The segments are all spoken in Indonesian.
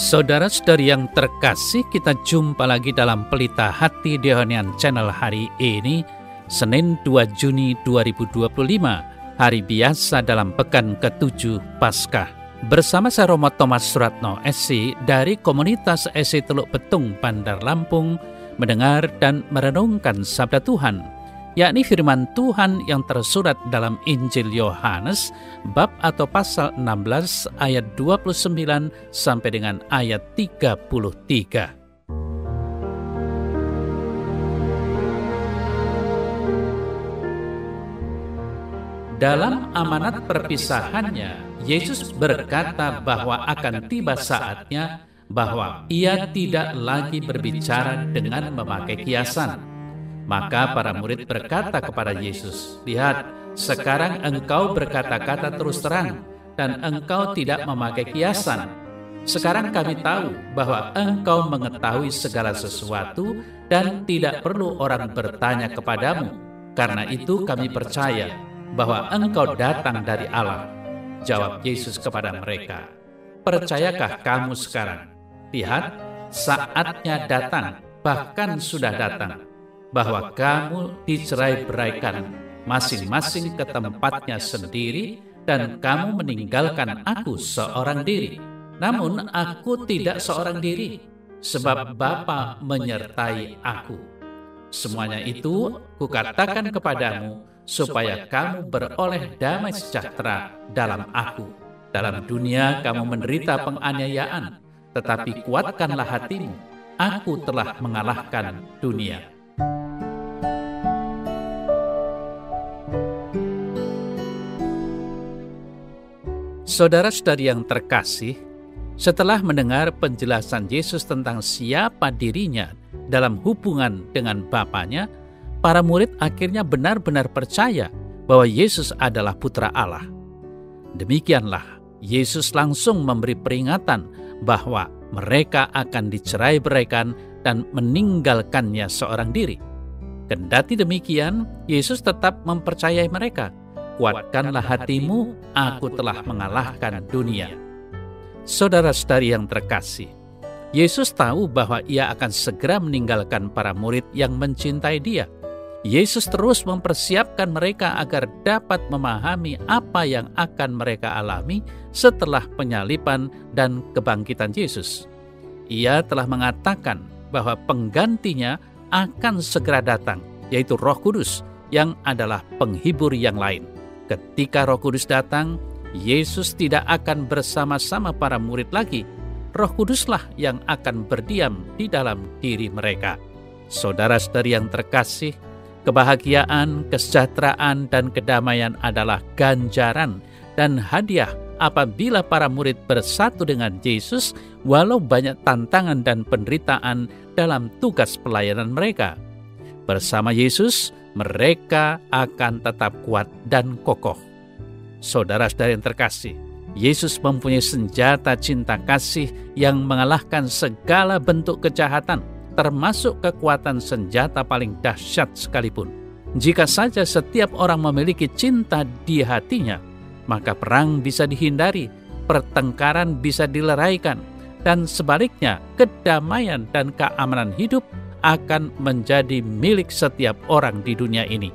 Saudara-saudari yang terkasih, kita jumpa lagi dalam Pelita Hati di Honian Channel hari ini, Senin 2 Juni 2025, hari biasa dalam pekan ke-7 Paskah. Bersama saya Romo Thomas Suratno SC dari komunitas SC Teluk Betung, Bandar Lampung, mendengar dan merenungkan sabda Tuhan, yakni firman Tuhan yang tersurat dalam Injil Yohanes, bab atau pasal 16 ayat 29 sampai dengan ayat 33. Dalam amanat perpisahannya, Yesus berkata bahwa akan tiba saatnya bahwa Ia tidak lagi berbicara dengan memakai kiasan. Maka para murid berkata kepada Yesus, "Lihat, sekarang engkau berkata-kata terus terang, dan engkau tidak memakai kiasan. Sekarang kami tahu bahwa engkau mengetahui segala sesuatu dan tidak perlu orang bertanya kepadamu. Karena itu kami percaya bahwa engkau datang dari Allah." Jawab Yesus kepada mereka, "Percayakah kamu sekarang? Lihat, saatnya datang, bahkan sudah datang, bahwa kamu dicerai-beraikan masing-masing ke tempatnya sendiri, dan kamu meninggalkan aku seorang diri. Namun aku tidak seorang diri, sebab Bapa menyertai aku. Semuanya itu kukatakan kepadamu, supaya kamu beroleh damai sejahtera dalam aku. Dalam dunia kamu menderita penganiayaan, tetapi kuatkanlah hatimu, aku telah mengalahkan dunia." Saudara-saudari yang terkasih, setelah mendengar penjelasan Yesus tentang siapa dirinya dalam hubungan dengan Bapanya, para murid akhirnya benar-benar percaya bahwa Yesus adalah Putra Allah. Demikianlah, Yesus langsung memberi peringatan bahwa mereka akan dicerai-beraikan dan meninggalkannya seorang diri. Kendati demikian, Yesus tetap mempercayai mereka, "Kuatkanlah hatimu, aku telah mengalahkan dunia." Saudara-saudari yang terkasih, Yesus tahu bahwa Ia akan segera meninggalkan para murid yang mencintai Dia. Yesus terus mempersiapkan mereka agar dapat memahami apa yang akan mereka alami setelah penyaliban dan kebangkitan Yesus. Ia telah mengatakan bahwa penggantinya akan segera datang, yaitu Roh Kudus yang adalah penghibur yang lain. Ketika Roh Kudus datang, Yesus tidak akan bersama-sama para murid lagi. Roh Kuduslah yang akan berdiam di dalam diri mereka. Saudara-saudari yang terkasih, kebahagiaan, kesejahteraan, dan kedamaian adalah ganjaran dan hadiah apabila para murid bersatu dengan Yesus, walau banyak tantangan dan penderitaan dalam tugas pelayanan mereka. Bersama Yesus, mereka akan tetap kuat dan kokoh. Saudara-saudari yang terkasih, Yesus mempunyai senjata cinta kasih yang mengalahkan segala bentuk kejahatan, termasuk kekuatan senjata paling dahsyat sekalipun. Jika saja setiap orang memiliki cinta di hatinya, maka perang bisa dihindari, pertengkaran bisa dileraikan, dan sebaliknya kedamaian dan keamanan hidup akan menjadi milik setiap orang di dunia ini.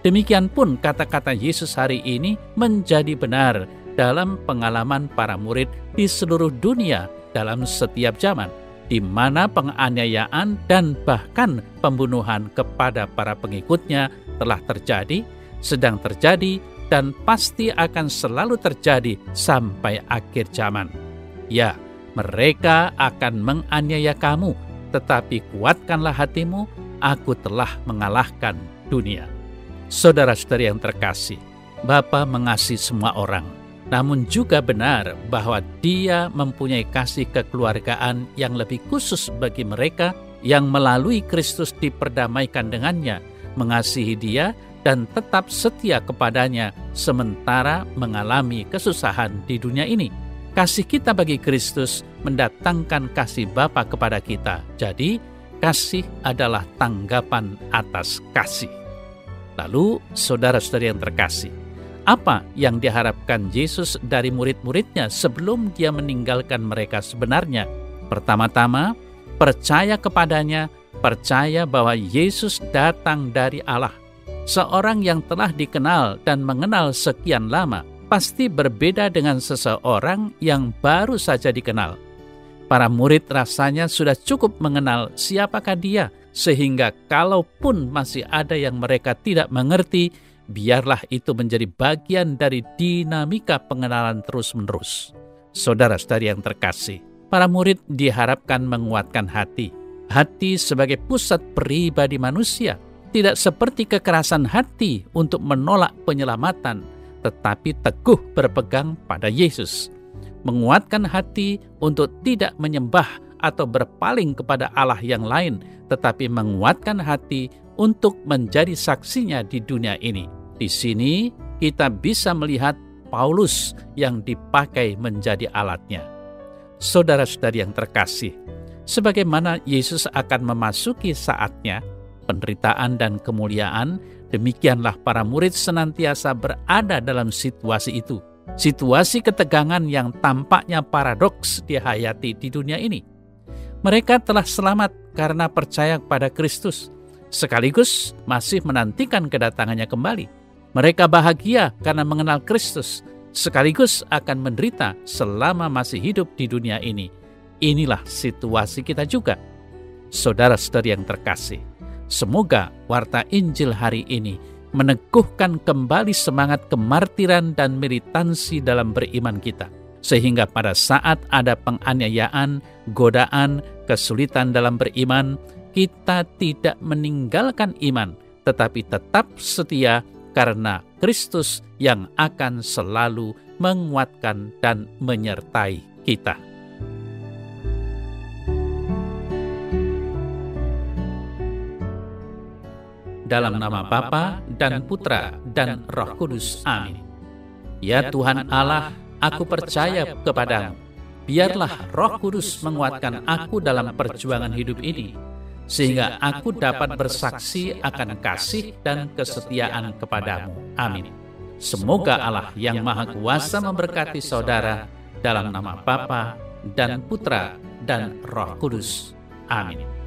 Demikian pun kata-kata Yesus hari ini menjadi benar dalam pengalaman para murid di seluruh dunia dalam setiap zaman, di mana penganiayaan dan bahkan pembunuhan kepada para pengikutnya telah terjadi, sedang terjadi, dan pasti akan selalu terjadi sampai akhir zaman. Ya, mereka akan menganiaya kamu, tetapi kuatkanlah hatimu, aku telah mengalahkan dunia. Saudara-saudari yang terkasih, Bapa mengasihi semua orang, namun juga benar bahwa Dia mempunyai kasih kekeluargaan yang lebih khusus bagi mereka yang melalui Kristus diperdamaikan dengannya, mengasihi Dia dan tetap setia kepadanya sementara mengalami kesusahan di dunia ini. Kasih kita bagi Kristus mendatangkan kasih Bapa kepada kita. Jadi, kasih adalah tanggapan atas kasih. Lalu, saudara-saudari yang terkasih, apa yang diharapkan Yesus dari murid-muridnya sebelum Dia meninggalkan mereka sebenarnya? Pertama-tama, percaya kepadanya, percaya bahwa Yesus datang dari Allah. Seorang yang telah dikenal dan mengenal sekian lama pasti berbeda dengan seseorang yang baru saja dikenal. Para murid rasanya sudah cukup mengenal siapakah dia, sehingga kalaupun masih ada yang mereka tidak mengerti, biarlah itu menjadi bagian dari dinamika pengenalan terus-menerus. Saudara-saudari yang terkasih, para murid diharapkan menguatkan hati. Hati sebagai pusat pribadi manusia, tidak seperti kekerasan hati untuk menolak penyelamatan, tetapi teguh berpegang pada Yesus. Menguatkan hati untuk tidak menyembah atau berpaling kepada Allah yang lain, tetapi menguatkan hati untuk menjadi saksinya di dunia ini. Di sini kita bisa melihat Paulus yang dipakai menjadi alatnya. Saudara-saudari yang terkasih, sebagaimana Yesus akan memasuki saatnya, penderitaan dan kemuliaan, demikianlah para murid senantiasa berada dalam situasi itu. Situasi ketegangan yang tampaknya paradoks dihayati di dunia ini. Mereka telah selamat karena percaya kepada Kristus, sekaligus masih menantikan kedatangannya kembali. Mereka bahagia karena mengenal Kristus, sekaligus akan menderita selama masih hidup di dunia ini. Inilah situasi kita juga. Saudara-saudari yang terkasih, semoga warta Injil hari ini meneguhkan kembali semangat kemartiran dan militansi dalam beriman kita, sehingga pada saat ada penganiayaan, godaan, kesulitan dalam beriman, kita tidak meninggalkan iman, tetapi tetap setia karena Kristus yang akan selalu menguatkan dan menyertai kita. Dalam nama Bapa dan Putra dan Roh Kudus. Amin. Ya Tuhan Allah, aku percaya kepadamu. Biarlah Roh Kudus menguatkan aku dalam perjuangan hidup ini, sehingga aku dapat bersaksi akan kasih dan kesetiaan kepadamu. Amin. Semoga Allah yang Maha Kuasa memberkati saudara dalam nama Bapa dan Putra dan Roh Kudus. Amin.